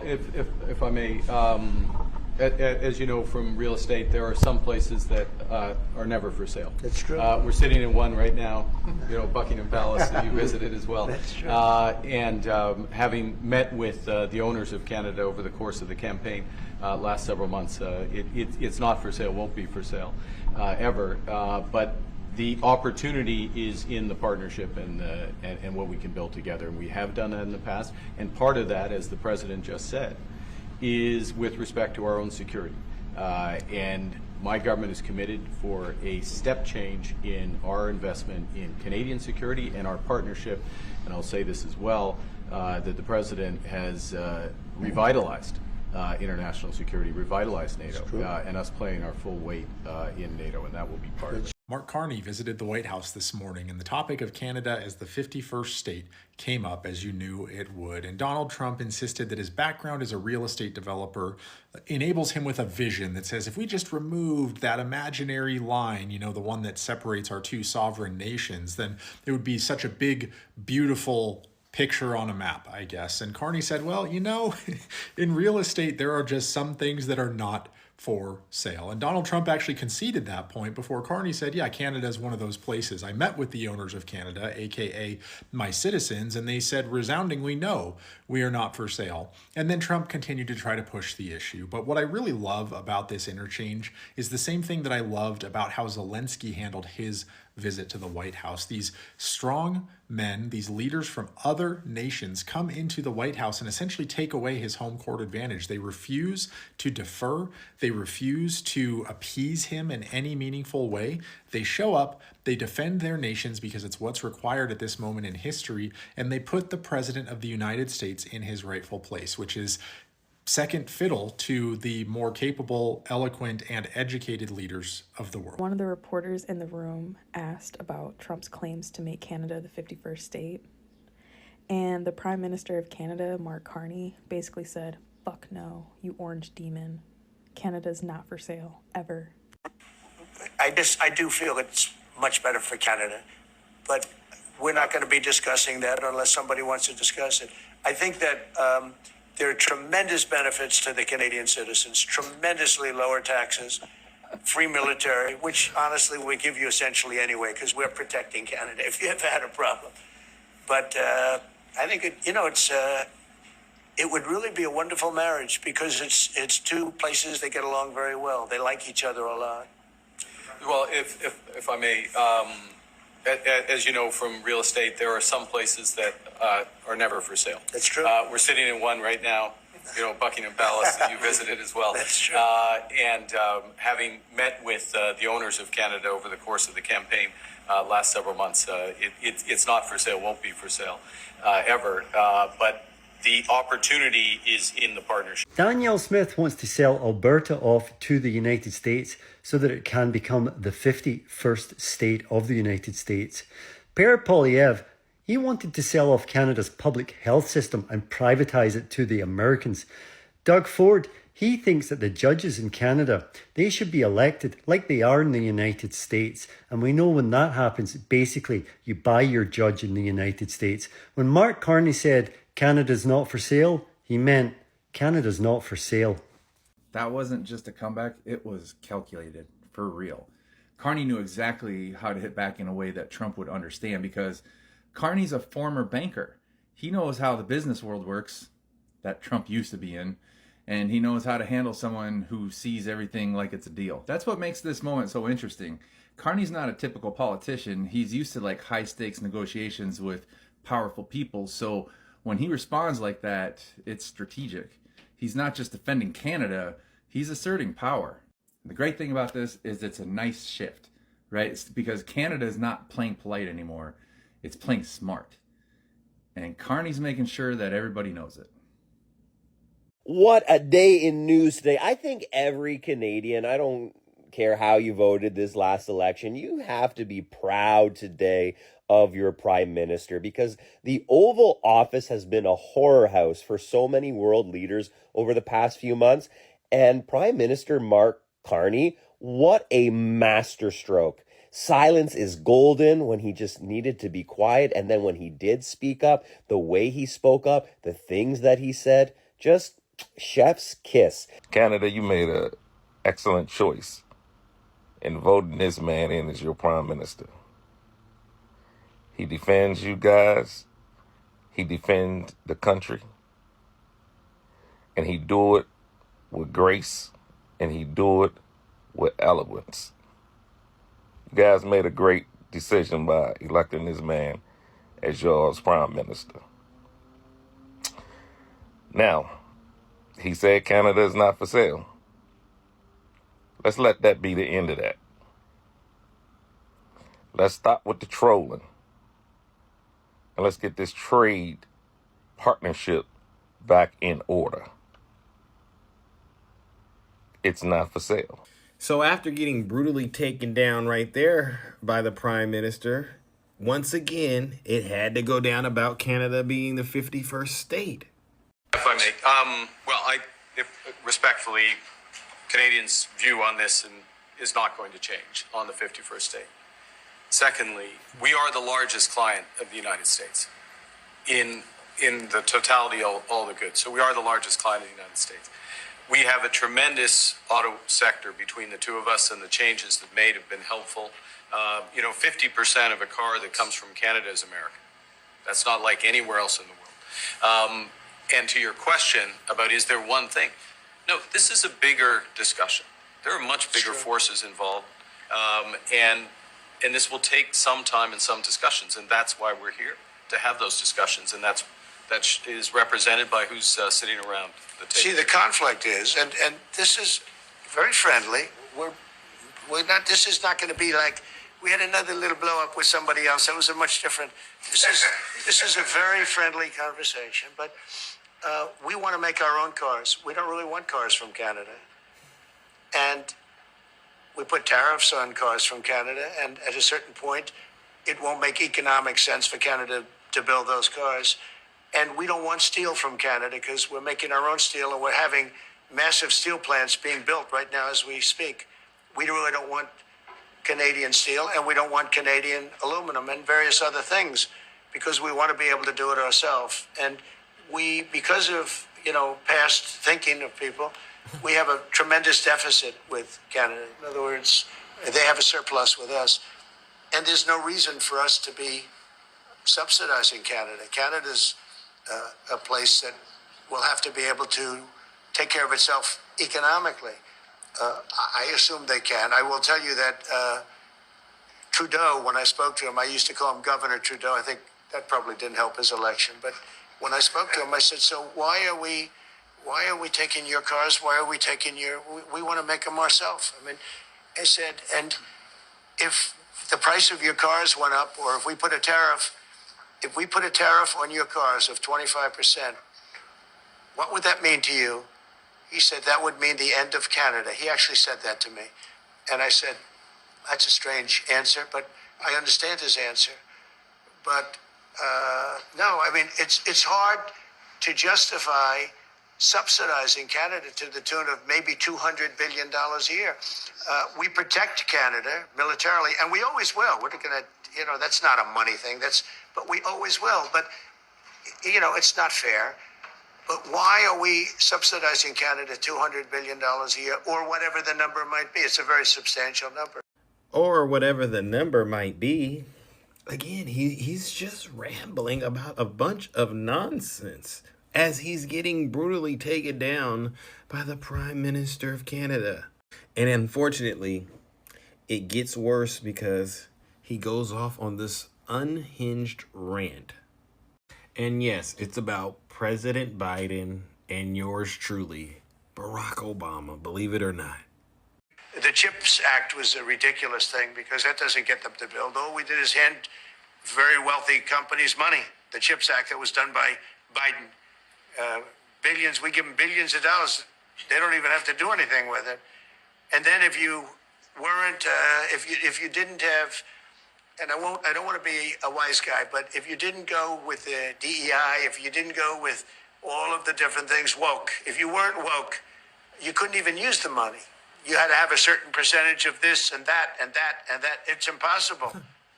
if I may, as you know from real estate, there are some places that are never for sale. That's true. We're sitting in one right now, Buckingham Palace that you visited as well. That's true. And having met with the owners of Canada over the course of the campaign last several months, it's not for sale, won't be for sale ever. But the opportunity is in the partnership and what we can build together. And we have done that in the past. And part of that, as the President just said, is with respect to our own security. And my government is committed for a step change in our investment in Canadian security and our partnership. And I'll say this as well, that the President has revitalized international security, revitalized NATO, and us playing our full weight in NATO, and that will be part of it. Mark Carney visited the White House this morning, and the topic of Canada as the 51st state came up, as you knew it would. And Donald Trump insisted that his background as a real estate developer enables him with a vision that says if we just removed that imaginary line, the one that separates our two sovereign nations, then it would be such a big, beautiful picture on a map, I guess. And Carney said, well, in real estate, there are just some things that are not for sale. And Donald Trump actually conceded that point before Carney said, yeah, Canada is one of those places. I met with the owners of Canada, aka my citizens, and they said resoundingly, no, we are not for sale. And then Trump continued to try to push the issue. But what I really love about this interchange is the same thing that I loved about how Zelensky handled his visit to the White House. These strong men, these leaders from other nations come into the White House and essentially take away his home court advantage. They refuse to defer. They refuse to appease him in any meaningful way. They show up, they defend their nations because it's what's required at this moment in history, and they put the President of the United States in his rightful place, which is second fiddle to the more capable, eloquent, and educated leaders of the world. One of the reporters in the room asked about Trump's claims to make Canada the 51st state. And the Prime Minister of Canada, Mark Carney, basically said, fuck no, you orange demon. Canada's not for sale, ever. I do feel it's much better for Canada, but we're not going to be discussing that unless somebody wants to discuss it. I think that there are tremendous benefits to the Canadian citizens, tremendously lower taxes, free military, which honestly we give you essentially anyway because we're protecting Canada if you ever had a problem. But I think it would really be a wonderful marriage because it's two places that get along very well. They like each other a lot. Well, if I may, as you know from real estate, there are some places that are never for sale. That's true. We're sitting in one right now, Buckingham Palace that you visited as well. That's true. And having met with the owners of Canada over the course of the campaign last several months, it's not for sale, won't be for sale ever. But the opportunity is in the partnership. Danielle Smith wants to sell Alberta off to the United States so that it can become the 51st state of the United States. Per Poilievre, he wanted to sell off Canada's public health system and privatise it to the Americans. Doug Ford, he thinks that the judges in Canada, they should be elected like they are in the United States. And we know when that happens, basically you buy your judge in the United States. When Mark Carney said Canada's not for sale, he meant Canada's not for sale. That wasn't just a comeback, it was calculated, for real. Carney knew exactly how to hit back in a way that Trump would understand because Carney's a former banker. He knows how the business world works that Trump used to be in, and he knows how to handle someone who sees everything like it's a deal. That's what makes this moment so interesting. Carney's not a typical politician. He's used to high stakes negotiations with powerful people, so when he responds like that, it's strategic. He's not just defending Canada, he's asserting power. The great thing about this is it's a nice shift, right? It's because Canada is not playing polite anymore. It's playing smart. And Carney's making sure that everybody knows it. What a day in news today. I think every Canadian, I don't care how you voted this last election, you have to be proud today of your prime minister because the Oval Office has been a horror house for so many world leaders over the past few months. And Prime Minister Mark Carney, what a masterstroke. Silence is golden when he just needed to be quiet. And then when he did speak up, the way he spoke up, the things that he said, just Chef's kiss. Canada, you made an excellent choice in voting this man in as your prime minister. He defends you guys. He defends the country. And he do it with grace. And he do it with eloquence. You guys made a great decision by electing this man as yours prime minister. Now, he said Canada is not for sale. Let's let that be the end of that. Let's stop with the trolling. And let's get this trade partnership back in order. It's not for sale. So after getting brutally taken down right there by the Prime Minister, once again, it had to go down about Canada being the 51st state. If I may, respectfully, Canadians' view on this is not going to change on the 51st state. Secondly, we are the largest client of the United States in the totality of all the goods. So we are the largest client of the United States. We have a tremendous auto sector between the two of us, and the changes that made have been helpful. 50% of a car that comes from Canada is American. That's not like anywhere else in the world. And to your question about is there one thing? No, this is a bigger discussion. There are much bigger forces involved. And this will take some time and some discussions, and that's why we're here, to have those discussions, and that is represented by who's sitting around the table. See, the conflict is, and this is very friendly. We're not. This is not going to be like we had another little blow up with somebody else. That was a much different. This is a very friendly conversation, but we want to make our own cars. We don't really want cars from Canada, and we put tariffs on cars from Canada, and at a certain point, it won't make economic sense for Canada to build those cars. And we don't want steel from Canada because we're making our own steel, and we're having massive steel plants being built right now as we speak. We really don't want Canadian steel, and we don't want Canadian aluminum and various other things because we want to be able to do it ourselves. And we, because of, past thinking of people, we have a tremendous deficit with Canada. In other words, they have a surplus with us. And there's no reason for us to be subsidizing Canada. Canada's a place that will have to be able to take care of itself economically. I assume they can. I will tell you that Trudeau, when I spoke to him, I used to call him Governor Trudeau. I think that probably didn't help his election. But when I spoke to him, I said, so why are we taking your cars? Why are we taking we want to make them ourselves. I mean, I said, and if the price of your cars went up, or if we put a tariff on your cars of 25%, what would that mean to you? He said, that would mean the end of Canada. He actually said that to me. And I said, that's a strange answer, but I understand his answer. But no, I mean, it's hard to justify subsidizing Canada to the tune of maybe $200 billion a year. We protect Canada militarily, and we always will. We're going to, that's not a money thing. But we always will. But, it's not fair. But why are we subsidizing Canada $200 billion a year, or whatever the number might be? It's a very substantial number. Or whatever the number might be. Again, he's just rambling about a bunch of nonsense as he's getting brutally taken down by the Prime Minister of Canada. And unfortunately, it gets worse because he goes off on this unhinged rant. And yes, it's about President Biden and yours truly, Barack Obama, believe it or not. The CHIPS Act was a ridiculous thing because that doesn't get them to build. All we did is hand very wealthy companies money. The CHIPS Act that was done by Biden, billions, we give them billions of dollars. They don't even have to do anything with it. And then if you weren't, if you didn't have, and I don't want to be a wise guy, but if you didn't go with the DEI, if you didn't go with all of the different things, woke, if you weren't woke, you couldn't even use the money. You had to have a certain percentage of this and that and that and that. It's impossible.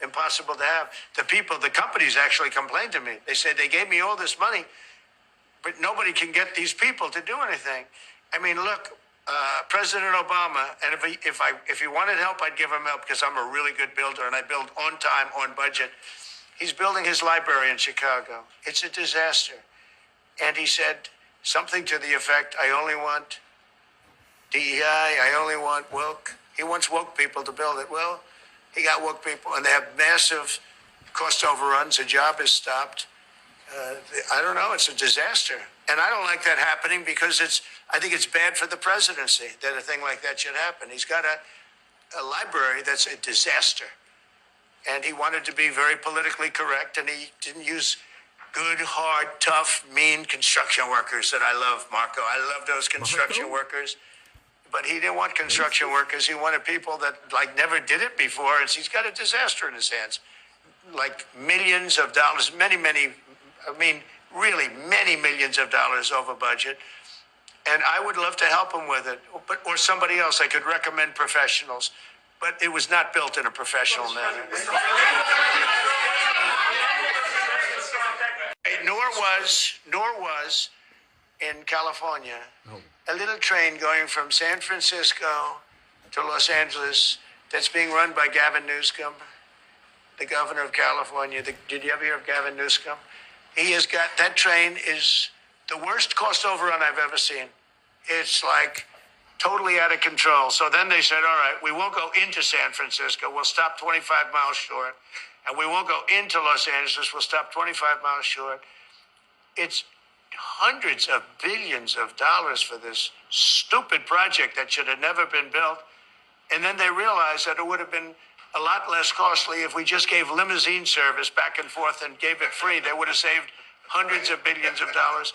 Impossible to have. The companies actually complained to me. They said they gave me all this money, but nobody can get these people to do anything. I mean, look, President Obama, and if he wanted help, I'd give him help because I'm a really good builder and I build on time, on budget. He's building his library in Chicago. It's a disaster. And he said something to the effect, I only want DEI, I only want woke. He wants woke people to build it. Well, he got woke people, and they have massive cost overruns. A job is stopped. I don't know. It's a disaster. And I don't like that happening because I think it's bad for the presidency that a thing like that should happen. He's got a library that's a disaster. And he wanted to be very politically correct, and he didn't use good, hard, tough, mean construction workers that I love, Marco. I love those construction workers. But he didn't want construction workers. He wanted people that never did it before. And he's got a disaster in his hands. Like millions of dollars, many millions of dollars over budget. And I would love to help him with it. Or somebody else. I could recommend professionals. But it was not built in a professional manner. Nor was in California a little train going from San Francisco to Los Angeles that's being run by Gavin Newsom, the governor of California. Did you ever hear of Gavin Newsom? He has got, that train is the worst cost overrun I've ever seen. It's like totally out of control. So then they said, all right, we won't go into San Francisco. We'll stop 25 miles short. And we won't go into Los Angeles. We'll stop 25 miles short. It's hundreds of billions of dollars for this stupid project that should have never been built. And then they realized that it would have been a lot less costly if we just gave limousine service back and forth and gave it free. They would have saved hundreds of billions of dollars.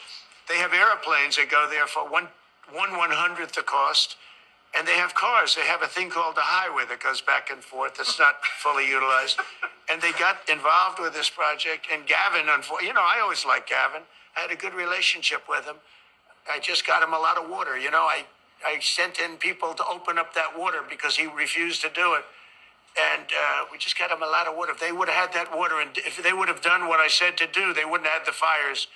They have airplanes that go there for one 1/100th the cost. And they have cars. They have a thing called the highway that goes back and forth that's not fully utilized. And they got involved with this project. And Gavin, I always liked Gavin. I had a good relationship with him. I just got him a lot of water. I sent in people to open up that water because he refused to do it. And we just got him a lot of water. If they would have had that water, and if they would have done what I said to do, they wouldn't have had the fires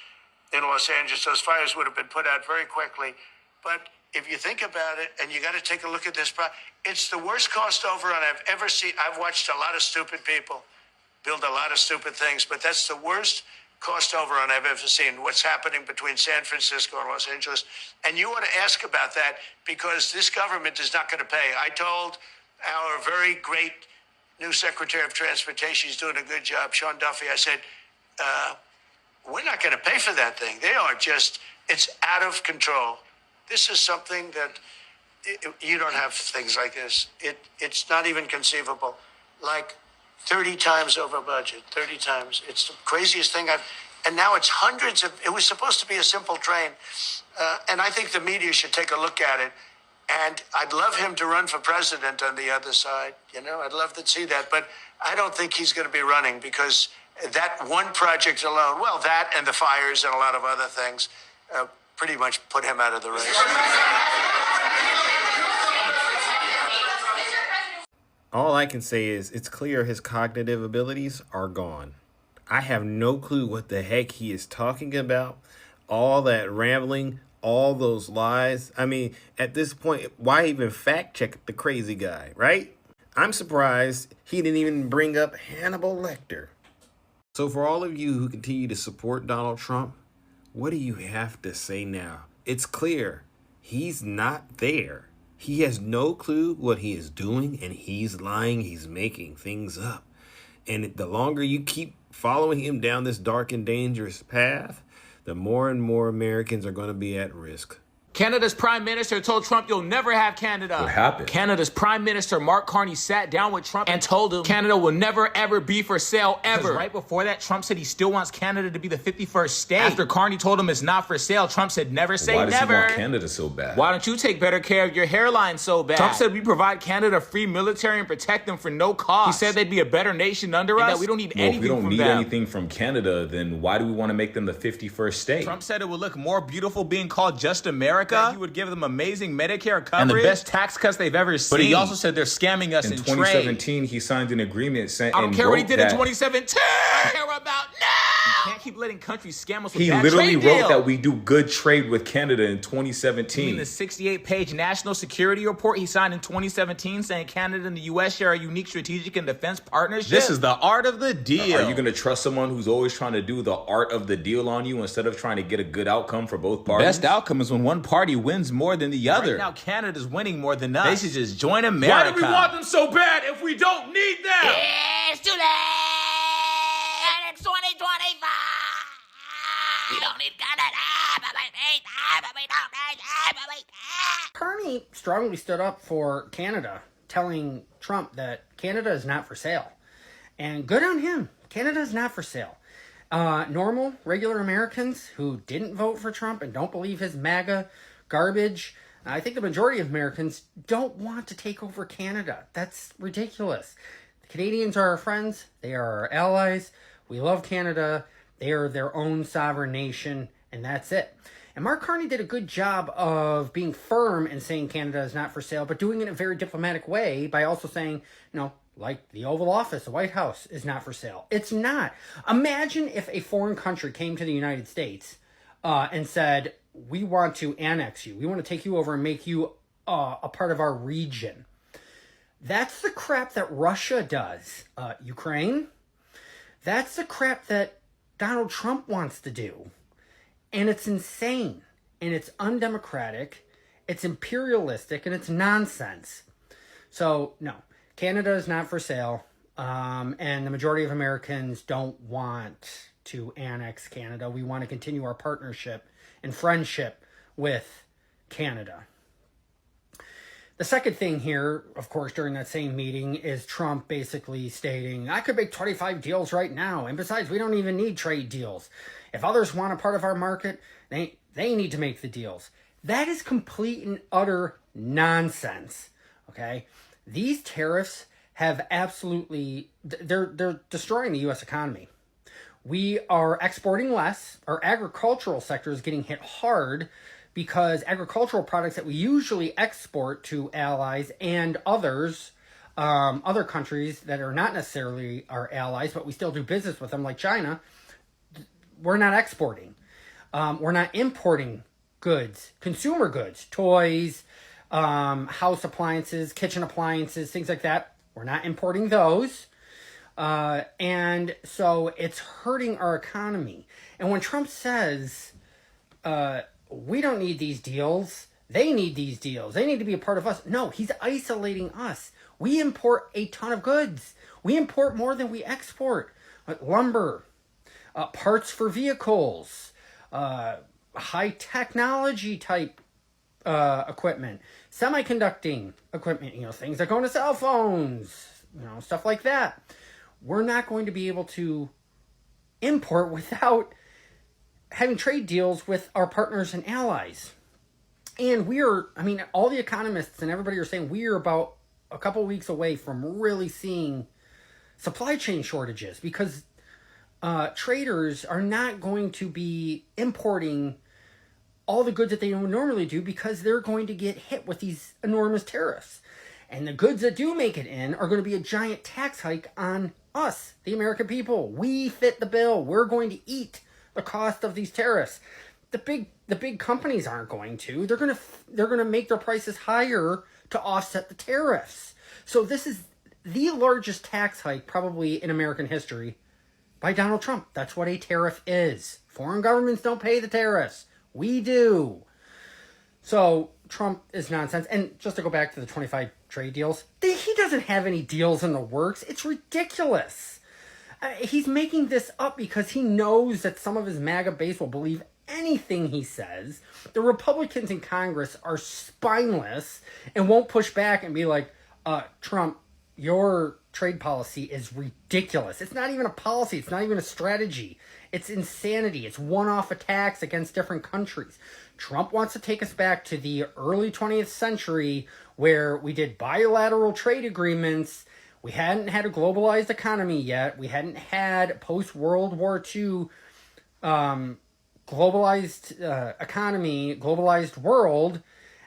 in Los Angeles. Those fires would have been put out very quickly. But if you think about it, and you got to take a look at this, it's the worst cost overrun I've ever seen. I've watched a lot of stupid people build a lot of stupid things, but that's the worst cost overrun I've ever seen, what's happening between San Francisco and Los Angeles. And you ought to ask about that because this government is not going to pay. I told our very great new Secretary of Transportation, he's doing a good job, Sean Duffy, I said, we're not going to pay for that thing. It's out of control. This is something that you don't have things like this. It's not even conceivable. Like 30 times over budget, 30 times. It's the craziest thing and now it's hundreds of, it was supposed to be a simple train. And I think the media should take a look at it. And I'd love him to run for president on the other side. I'd love to see that. But I don't think he's going to be running because that one project alone, well, that and the fires and a lot of other things, pretty much put him out of the race. All I can say is it's clear his cognitive abilities are gone. I have no clue what the heck he is talking about. All that rambling, all those lies. I mean, at this point, why even fact check the crazy guy, right? I'm surprised he didn't even bring up Hannibal Lecter. So for all of you who continue to support Donald Trump, what do you have to say now? It's clear he's not there. He has no clue what he is doing, and he's lying. He's making things up. And the longer you keep following him down this dark and dangerous path, the more and more Americans are going to be at risk. Canada's Prime Minister told Trump you'll never have Canada. What happened? Canada's Prime Minister Mark Carney sat down with Trump and told him Canada will never ever be for sale ever. Right before that, Trump said he still wants Canada to be the 51st state. After Carney told him it's not for sale, Trump said never say never. Why does he want Canada so bad? Why don't you take better care of your hairline so bad? Trump said we provide Canada free military and protect them for no cost. He said they'd be a better nation under us. That we don't need anything from them. If we don't need anything from Canada, then why do we want to make them the 51st state? Trump said it would look more beautiful being called just America. That he would give them amazing Medicare coverage and the best tax cuts they've ever seen. But he also said they're scamming us in 2017, he signed an agreement saying, I don't care what he did in 2017. I care about now. You can't keep letting countries scam us with He bad literally trade wrote deals. that we do good trade with Canada in You 2017. mean the 68-page national security report he signed in 2017 saying Canada and the U.S. share a unique strategic and defense partnership? This is the art of the deal. Are you going to trust someone who's always trying to do the art of the deal on you instead of trying to get a good outcome for both parties? Best outcome is when one party wins more than the other. Right now, Canada's winning more than us. They should just join America. Why do we want them so bad if we don't need them? It's too late. It's 2025. We don't need Canada, but we need them, but we don't need them, but we need them. Carney strongly stood up for Canada, telling Trump that Canada is not for sale. And good on him. Canada is not for sale. Normal, regular Americans who didn't vote for Trump and don't believe his MAGA garbage, I think the majority of Americans don't want to take over Canada. That's ridiculous. The Canadians are our friends. They are our allies. We love Canada. They are their own sovereign nation, and that's it. And Mark Carney did a good job of being firm and saying Canada is not for sale, but doing it in a very diplomatic way by also saying, like the Oval Office, the White House is not for sale. It's not. Imagine if a foreign country came to the United States and said, we want to annex you. We want to take you over and make you a part of our region. That's the crap that Russia does. Ukraine, that's the crap that Donald Trump wants to do. And it's insane. And it's undemocratic. It's imperialistic. And it's nonsense. So, no. Canada is not for sale. And the majority of Americans don't want to annex Canada. We want to continue our partnership and friendship with Canada. The second thing here, of course, during that same meeting is Trump basically stating, I could make 25 deals right now. And besides, we don't even need trade deals. If others want a part of our market, they need to make the deals. That is complete and utter nonsense. Okay? These tariffs have absolutely, they're destroying the U.S. economy. We are exporting less. Our agricultural sector is getting hit hard because agricultural products that we usually export to allies and others, other countries that are not necessarily our allies, but we still do business with them, like China, we're not exporting. We're not importing goods, consumer goods, toys, house appliances, kitchen appliances, things like that. We're not importing those. And so it's hurting our economy. And when Trump says, we don't need these deals, they need these deals, they need to be a part of us. No, he's isolating us. We import a ton of goods. We import more than we export. Lumber, parts for vehicles, high technology type equipment, semiconducting equipment, things that go into cell phones, stuff like that. We're not going to be able to import without having trade deals with our partners and allies. And all the economists and everybody are saying we are about a couple weeks away from really seeing supply chain shortages because traders are not going to be importing all the goods that they would normally do because they're going to get hit with these enormous tariffs. And the goods that do make it in are going to be a giant tax hike on us, the American people. We fit the bill. We're going to eat the cost of these tariffs. The big companies aren't going to. They're going to make their prices higher to offset the tariffs. So this is the largest tax hike probably in American history by Donald Trump. That's what a tariff is. Foreign governments don't pay the tariffs. We do. So Trump is nonsense. And just to go back to the 25 trade deals, he doesn't have any deals in the works. It's ridiculous. He's making this up because he knows that some of his MAGA base will believe anything he says. The Republicans in Congress are spineless and won't push back and be like, Trump, your trade policy is ridiculous. It's not even a policy. It's not even a strategy. It's insanity. It's one-off attacks against different countries. Trump wants to take us back to the early 20th century where we did bilateral trade agreements. We hadn't had a globalized economy yet. We hadn't had post-World War II globalized economy, globalized world.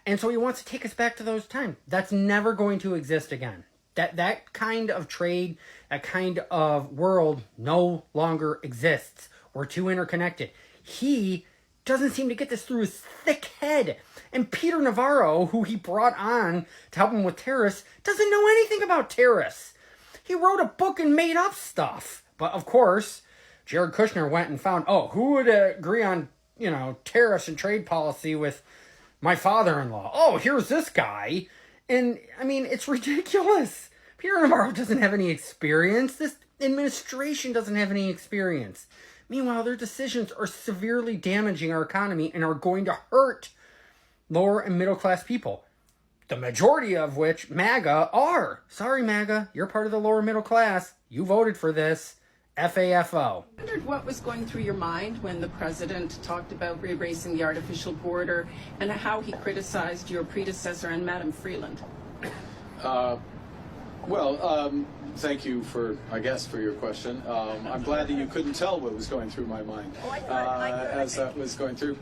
And so he wants to take us back to those times. That's never going to exist again. That kind of trade, that kind of world no longer exists. We're too interconnected. He doesn't seem to get this through his thick head. And Peter Navarro, who he brought on to help him with terrorists, doesn't know anything about terrorists. He wrote a book and made up stuff. But of course, Jared Kushner went and found, who would agree on, tariffs and trade policy with my father-in-law? Oh, here's this guy. And, I mean, it's ridiculous. Peter Navarro doesn't have any experience. This administration doesn't have any experience. Meanwhile, their decisions are severely damaging our economy and are going to hurt lower and middle class people. The majority of which MAGA are. Sorry, MAGA, you're part of the lower middle class. You voted for this. FAFO. I wondered what was going through your mind when the president talked about erasing the artificial border and how he criticized your predecessor and Madam Freeland. Thank you for your question. I'm glad that you couldn't tell what was going through my mind as that was going through.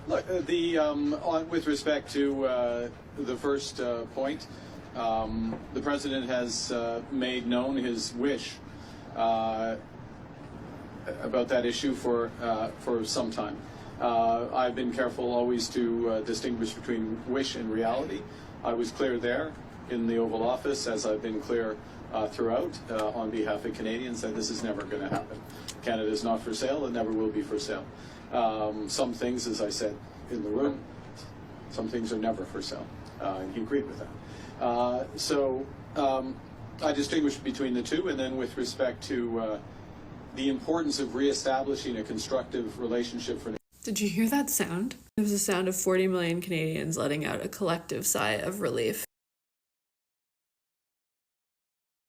With respect to the first point, the president has made known his wish about that issue for some time. I've been careful always to distinguish between wish and reality. I was clear there in the Oval Office, as I've been clear throughout on behalf of Canadians, that this is never going to happen. Canada is not for sale and never will be for sale. Some things, as I said in the room, some things are never for sale. He agreed with that. I distinguish between the two, and then with respect to the importance of reestablishing a constructive relationship for. Did you hear that sound? It was the sound of 40 million Canadians letting out a collective sigh of relief.